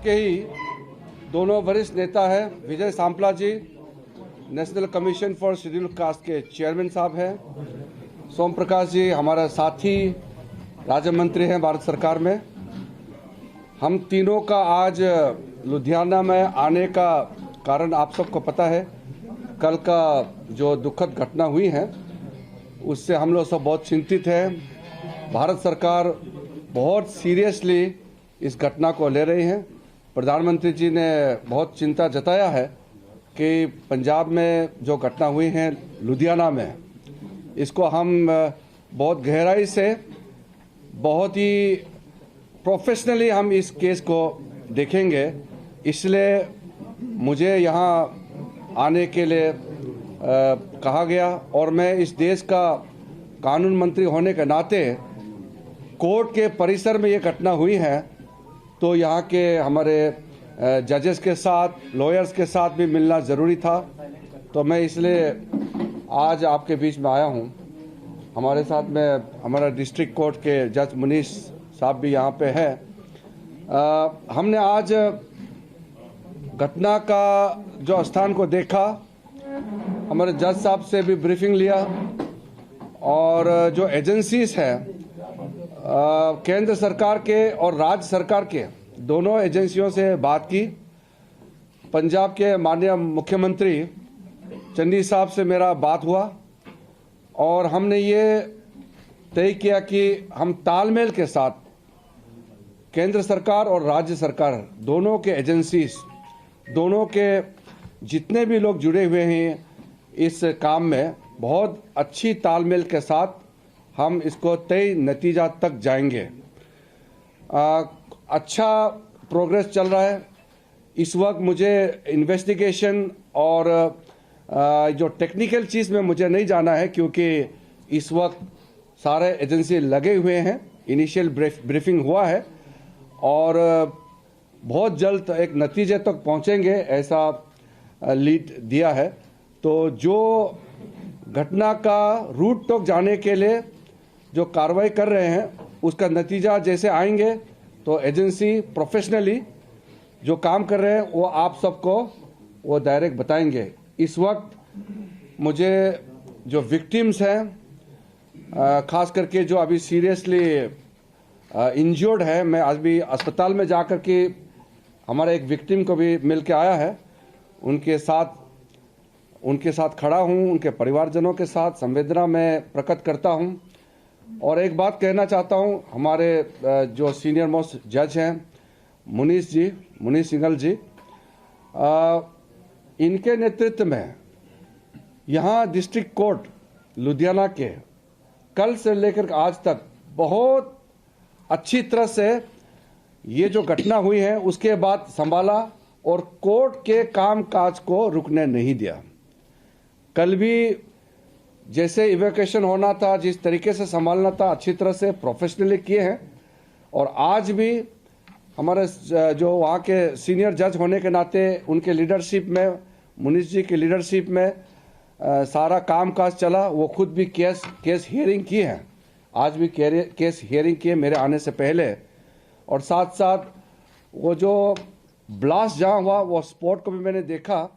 के ही दोनों वरिष्ठ नेता हैं, Vijay Sampla ji national commission for scheduled caste के चेयरमैन साहब हैं, सोम प्रकाश जी हमारा साथी राज्य मंत्री हैं भारत सरकार में। हम तीनों का आज लुधियाना में आने का कारण आप सबको पता है। कल का जो दुखद घटना हुई है उससे हम लोग सब बहुत चिंतित हैं। भारत सरकार बहुत सीरियसली इस घटना को ले रही है। प्रधानमंत्री जी ने बहुत चिंता जताया है कि पंजाब में जो घटना हुई है लुधियाना में, इसको हम बहुत गहराई से, बहुत ही प्रोफेशनली हम इस केस को देखेंगे। इसलिए मुझे यहाँ आने के लिए कहा गया और मैं इस देश का कानून मंत्री होने के नाते कोर्ट के परिसर में ये घटना हुई है तो यहाँ के हमारे जजेस के साथ, लॉयर्स के साथ भी मिलना ज़रूरी था। तो मैं इसलिए आज आपके बीच में आया हूँ। हमारे साथ में हमारा डिस्ट्रिक्ट कोर्ट के जज मुनीश साहब भी यहाँ पे है। हमने आज घटना का जो स्थान को देखा, हमारे जज साहब से भी ब्रीफिंग लिया और जो एजेंसीज हैं केंद्र सरकार के और राज्य सरकार के दोनों एजेंसियों से बात की। पंजाब के माननीय मुख्यमंत्री चन्नी साहब से मेरा बात हुआ और हमने ये तय किया कि हम तालमेल के साथ केंद्र सरकार और राज्य सरकार दोनों के एजेंसीज, दोनों के जितने भी लोग जुड़े हुए हैं इस काम में, बहुत अच्छी तालमेल के साथ हम इसको तय नतीजा तक जाएंगे। अच्छा प्रोग्रेस चल रहा है। इस वक्त मुझे इन्वेस्टिगेशन और जो टेक्निकल चीज़ में मुझे नहीं जाना है क्योंकि इस वक्त सारे एजेंसी लगे हुए हैं। इनिशियल ब्रीफिंग हुआ है और बहुत जल्द एक नतीजे तक पहुंचेंगे ऐसा लीड दिया है। तो जो घटना का रूट तक जाने के लिए जो कार्रवाई कर रहे हैं उसका नतीजा जैसे आएंगे तो एजेंसी प्रोफेशनली जो काम कर रहे हैं वो आप सबको वो डायरेक्ट बताएंगे। इस वक्त मुझे जो विक्टिम्स हैं, खास करके जो अभी सीरियसली इंजर्ड है, मैं आज भी अस्पताल में जाकर के हमारा एक विक्टिम को भी मिल के आया है। उनके साथ खड़ा हूँ, उनके परिवारजनों के साथ संवेदना में प्रकट करता हूँ। और एक बात कहना चाहता हूँ, हमारे जो सीनियर मोस्ट जज हैं मुनीश सिंघल जी, इनके नेतृत्व में यहाँ डिस्ट्रिक्ट कोर्ट लुधियाना के कल से लेकर आज तक बहुत अच्छी तरह से ये जो घटना हुई है उसके बाद संभाला और कोर्ट के कामकाज को रुकने नहीं दिया। कल भी जैसे इवैक्यूएशन होना था, जिस तरीके से संभालना था, अच्छी तरह से प्रोफेशनली किए हैं। और आज भी हमारे जो वहाँ के सीनियर जज होने के नाते उनके लीडरशिप में, मुनीश जी की लीडरशिप में सारा कामकाज चला। वो खुद भी केस हियरिंग की है, आज भी केस हियरिंग किए मेरे आने से पहले। और साथ साथ वो जो ब्लास्ट जहाँ हुआ वो स्पॉट को भी मैंने देखा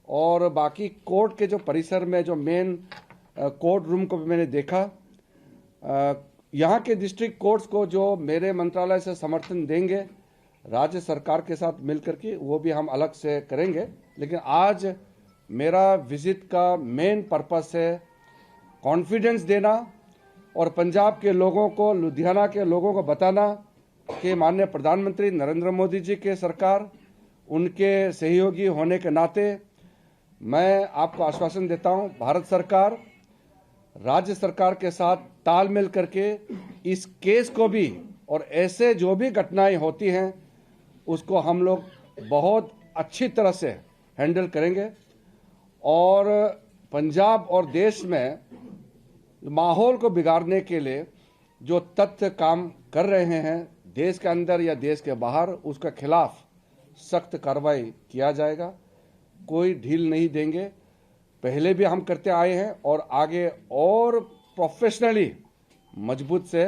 और बाकी कोर्ट के जो परिसर में जो मेन कोर्ट रूम को भी मैंने देखा। यहाँ के डिस्ट्रिक्ट कोर्ट्स को जो मेरे मंत्रालय से समर्थन देंगे राज्य सरकार के साथ मिलकर के, वो भी हम अलग से करेंगे। लेकिन आज मेरा विजिट का मेन पर्पस है कॉन्फिडेंस देना और पंजाब के लोगों को, लुधियाना के लोगों को बताना कि माननीय प्रधानमंत्री नरेंद्र मोदी जी के सरकार, उनके सहयोगी होने के नाते मैं आपको आश्वासन देता हूं, भारत सरकार राज्य सरकार के साथ तालमेल करके इस केस को भी और ऐसे जो भी घटनाएं होती हैं उसको हम लोग बहुत अच्छी तरह से हैंडल करेंगे। और पंजाब और देश में माहौल को बिगाड़ने के लिए जो तथ्य काम कर रहे हैं देश के अंदर या देश के बाहर, उसके खिलाफ सख्त कार्रवाई किया जाएगा। कोई ढील नहीं देंगे, पहले भी हम करते आए हैं और आगे और प्रोफेशनली मजबूत से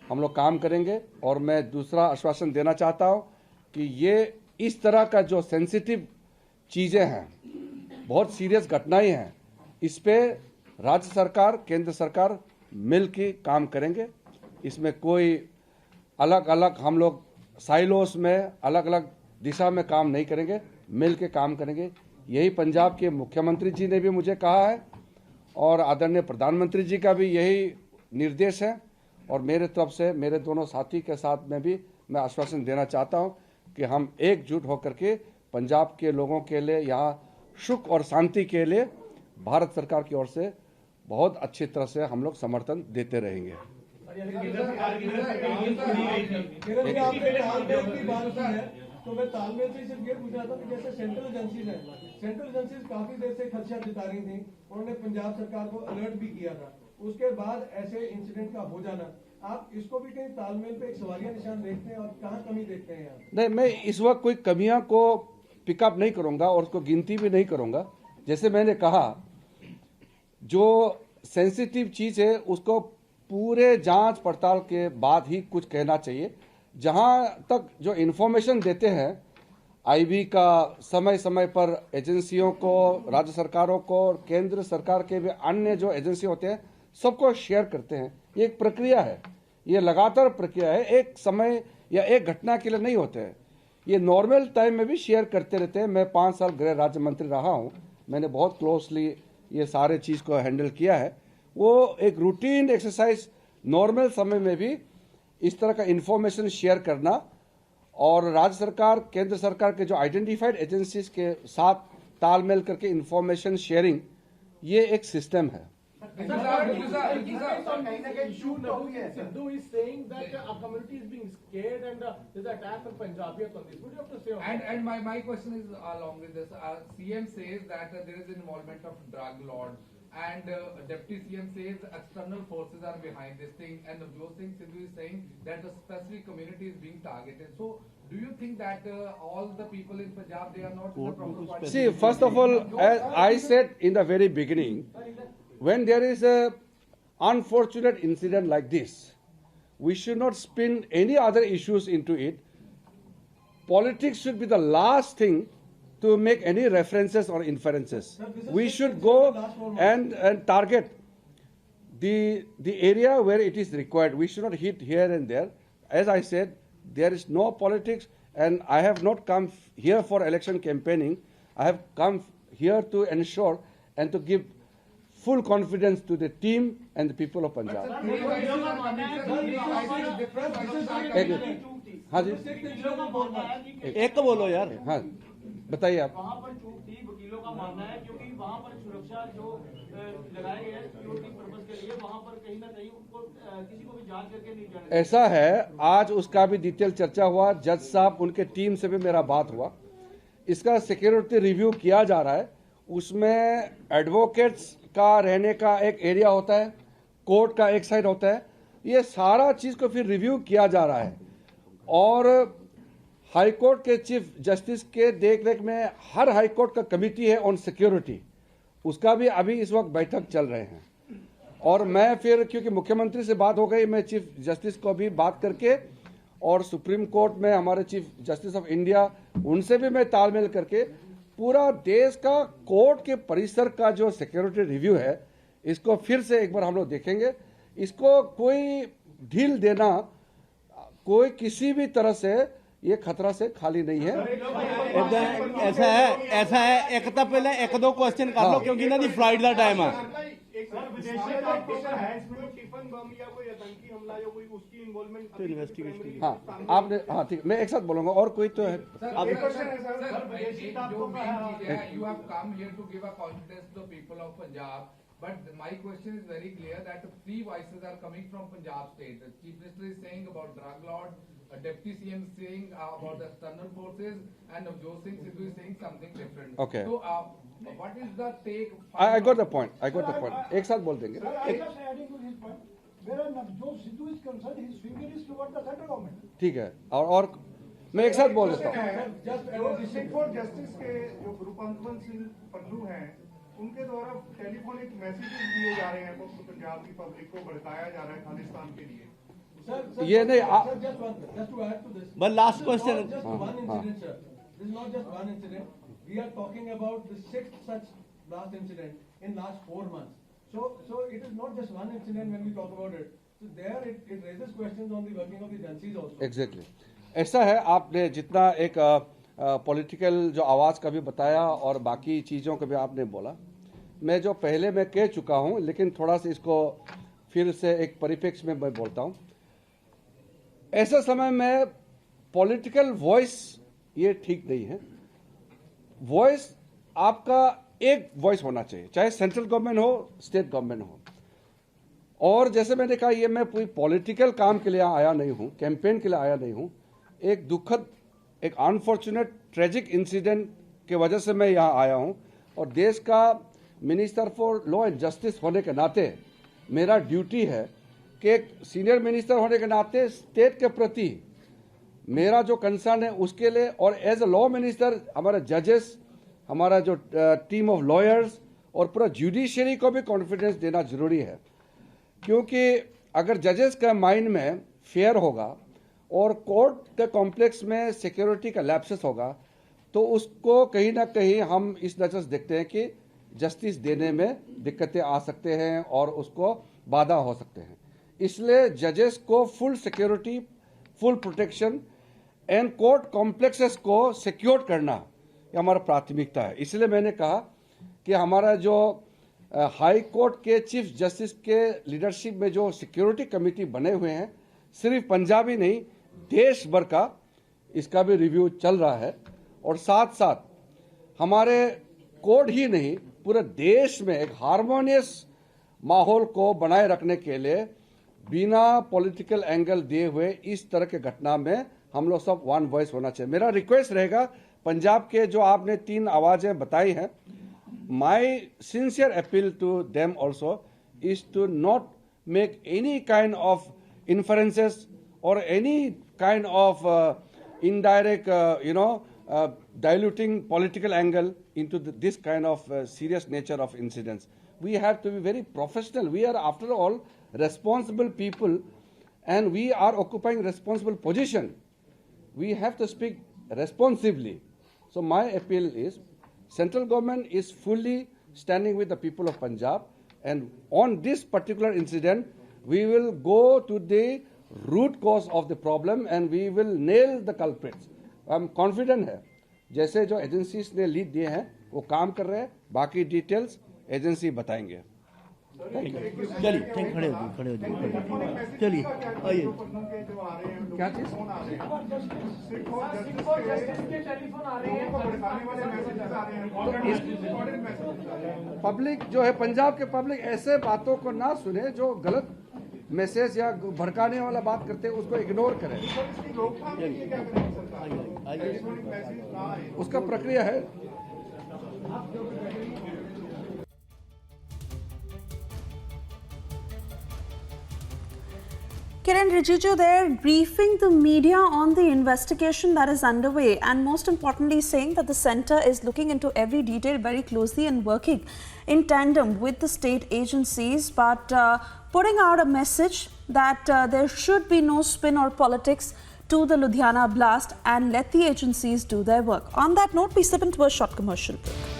हम लोग काम करेंगे। और मैं दूसरा आश्वासन देना चाहता हूं कि ये इस तरह का जो सेंसिटिव चीज़ें हैं, बहुत सीरियस घटनाएं हैं, इस पे राज्य सरकार, केंद्र सरकार मिल के काम करेंगे। इसमें कोई अलग अलग हम लोग साइलोस में अलग अलग दिशा में काम नहीं करेंगे, मिल के काम करेंगे। यही पंजाब के मुख्यमंत्री जी ने भी मुझे कहा है और आदरणीय प्रधानमंत्री जी का भी यही निर्देश है। और मेरे तरफ से मेरे दोनों साथी के साथ में भी मैं आश्वासन देना चाहता हूं कि हम एकजुट होकर के पंजाब के लोगों के लिए, यहाँ सुख और शांति के लिए भारत सरकार की ओर से बहुत अच्छी तरह से हम लोग समर्थन देते रहेंगे। तो मैं तालमेल से सिर्फ ये पूछ रहा था कि जैसे सेंट्रल एजेंसीज हैं, सेंट्रल एजेंसीज काफी देर से खदशा जता रही थी, उन्होंने पंजाब सरकार को अलर्ट भी किया था, उसके बाद ऐसे इंसिडेंट का हो जाना, आप इसको भी कहीं तालमेल पे एक सवालिया निशान देखते हैं और कहाँ कमी देखते हैं आप? नहीं, मैं इस वक्त कोई कमियां को पिकअप नहीं करूंगा और उसको गिनती भी नहीं करूंगा। जैसे मैंने कहा, जो सेंसिटिव चीज है उसको पूरे जांच पड़ताल के बाद ही कुछ कहना चाहिए। जहां तक जो इन्फॉर्मेशन देते हैं आईबी का, समय समय पर एजेंसियों को, राज्य सरकारों को, केंद्र सरकार के भी अन्य जो एजेंसी होते हैं सबको शेयर करते हैं। ये एक प्रक्रिया है, ये लगातार प्रक्रिया है, एक समय या एक घटना के लिए नहीं होते हैं। ये नॉर्मल टाइम में भी शेयर करते रहते हैं। मैं 5 साल गृह राज्य मंत्री रहा हूँ, मैंने बहुत क्लोजली ये सारे चीज़ को हैंडल किया है। वो एक रूटीन एक्सरसाइज, नॉर्मल समय में भी इस तरह का इंफॉर्मेशन शेयर करना और राज्य सरकार, केंद्र सरकार के जो आइडेंटिफाइड एजेंसीज के साथ तालमेल करके इंफॉर्मेशन शेयरिंग, ये एक सिस्टम है। Sidhu is saying that a community is being scared and there's an attack on Punjabis on this. What do you have to say on that? And my question is along with this. CM says that there is involvement of drug lords, and Deputy CM says external forces are behind this thing, and those things Sidhu is saying that the specific community is being targeted. So, do you think that all the people in Punjab, they are not in the proper party? See, first of all, as I said in the very beginning, when there is a unfortunate incident like this, we should not spin any other issues into it. Politics should be the last thing to make any references or inferences. We should go and target the area where it is required. We should not hit here and there. As I said, there is no politics, and I have not come here for election campaigning. I have come here to ensure and to give full confidence to the team and the people of Punjab. हाँ जी, एक तो बोलो यार। हाँ बताइए आप। वहाँ पर चूक थी, वकीलों का मानना है, क्योंकि वहाँ पर सुरक्षा जो लगाए गए सिक्योरिटी पर्पस के लिए, वहाँ पर कहीं ना कहीं उनको किसी को भी जांच करके नहीं जाना। ऐसा है, आज उसका भी डिटेल चर्चा हुआ, जज साहब, उनके टीम से भी मेरा बात हुआ। इसका सिक्योरिटी रिव्यू किया जा रहा है। उसमें एडवोकेट्स का रहने का एक एरिया होता है, कोर्ट का एक साइड होता है। ये सारा चीज को फिर रिव्यू किया जा रहा है और हाई कोर्ट के चीफ जस्टिस के देखरेख में हर हाई कोर्ट का कमेटी है ऑन सिक्योरिटी, उसका भी अभी इस वक्त बैठक चल रहे हैं। और मैं फिर, क्योंकि मुख्यमंत्री से बात हो गई, मैं चीफ जस्टिस को भी बात करके और सुप्रीम कोर्ट में हमारे चीफ जस्टिस ऑफ इंडिया, उनसे भी मैं तालमेल करके पूरा देश का कोर्ट के परिसर का जो सिक्योरिटी रिव्यू है, इसको फिर से एक बार हम लोग देखेंगे। इसको कोई ढील देना, कोई किसी भी तरह से ये खतरा से खाली नहीं है। ऐसा है एक तो पहले एक दो क्वेश्चन कर लो क्योंकि ना दी फ्लाइट का टाइम है। हाँ आपने, हाँ ठीक, मैं एक साथ बोलूंगा और कोई तो है। You have come here to give a confidence to the people of Punjab, but my question is very clear that 3 voices are coming from Punjab state. The Chief Minister is saying about drug lords, Deputy CM is saying about the external forces, and Navjot Singh Sidhu is saying something different. Okay. So, what is the take? I got the point. I got the point. एक साथ बोल देंगे। ठीक है, और मैं एक साथ बोल देता हूँ। डिस्ट्रिक्ट कोर्ट जस्टिस के जो रूपांतरण सिंह पन्नू हैं, उनके द्वारा टेलीफोनिक मैसेजेस दिए जा रहे हैं, पंजाब की पब्लिक को भड़काया जा रहा है खालिस्तान के लिए। ये नहीं Sir, just to add to this. But last this is question. not just one incident, sir. This is not just one incident. We are talking about the 6th such blast incident in last 4 months. So it is not just one incident when we talk about it. So there it raises questions on the working of the agencies also. Exactly ऐसा है। आपने जितना एक political जो आवाज़ का भी बताया और बाकी चीज़ों का भी आपने बोला, मैं जो पहले मैं कह चुका हूं, लेकिन थोड़ा सा इसको फिर से एक परिप्रेक्ष्य में मैं बोलता हूं। ऐसा समय में पॉलिटिकल वॉइस ये ठीक नहीं है। वॉइस आपका एक वॉइस होना चाहिए, चाहे सेंट्रल गवर्नमेंट हो, स्टेट गवर्नमेंट हो। और जैसे मैंने कहा, ये मैं कोई पॉलिटिकल काम के लिए आया नहीं हूं, कैंपेन के लिए आया नहीं हूं। एक दुखद, एक अनफॉर्चुनेट ट्रेजिक इंसिडेंट के वजह से मैं यहाँ आया हूं, और देश का minister for law and justice होने के नाते मेरा ड्यूटी है कि एक सीनियर मिनिस्टर होने के नाते स्टेट के प्रति मेरा जो कंसर्न है उसके लिए, और एज अ लॉ मिनिस्टर हमारे जजेस, हमारा जो टीम ऑफ लॉयर्स और पूरा जुडिशरी को भी कॉन्फिडेंस देना जरूरी है। क्योंकि अगर जजेस का माइंड में फेयर होगा और कोर्ट के कॉम्प्लेक्स में सिक्योरिटी का लैप्सेस होगा, तो उसको कहीं ना कहीं हम इस नजर से देखते हैं कि जस्टिस देने में दिक्कतें आ सकते हैं और उसको बाधा हो सकते हैं। इसलिए जजेस को full security, full protection and court complexes को सिक्योर करना ये हमारा प्राथमिकता है। इसलिए मैंने कहा कि हमारा जो हाई कोर्ट के चीफ जस्टिस के लीडरशिप में जो सिक्योरिटी कमेटी बने हुए हैं, सिर्फ पंजाब ही नहीं, देश भर का इसका भी रिव्यू चल रहा है। और साथ साथ हमारे कोर्ट ही नहीं, पूरे देश में एक हार्मोनियस माहौल को बनाए रखने के लिए बिना पॉलिटिकल एंगल दिए हुए इस तरह के घटना में हम लोग सब वन वॉइस होना चाहिए। मेरा रिक्वेस्ट रहेगा, पंजाब के जो आपने 3 आवाजें बताई हैं, my sincere appeal to them also is to not make any kind of inferences or any kind of indirect, diluting political angle into this kind of serious nature of incidents. We have to be very professional. We are, after all, responsible people, and we are occupying responsible position. We have to speak responsibly. So my appeal is, central government is fully standing with the people of Punjab, and on this particular incident, we will go to the root cause of the problem and we will nail the culprits. I'm confident है, जैसे जो agencies ने lead दिए हैं वो काम कर रहे हैं, बाकी डिटेल्स एजेंसी बताएंगे। चलिए ठीक, खड़े हो जाइए, चलिए आइए। क्या चीज? पब्लिक जो है, पंजाब के पब्लिक ऐसे बातों को ना सुने जो गलत मैसेज या भड़काने वाला बात करते हैं, उसको इग्नोर करें। उसका प्रक्रिया है। Kiren Rijiju there briefing the media on the investigation that is underway, and most importantly saying that the centre is looking into every detail very closely and working in tandem with the state agencies, but putting out a message that there should be no spin or politics to the Ludhiana blast and let the agencies do their work. On that note, we step into a short commercial break.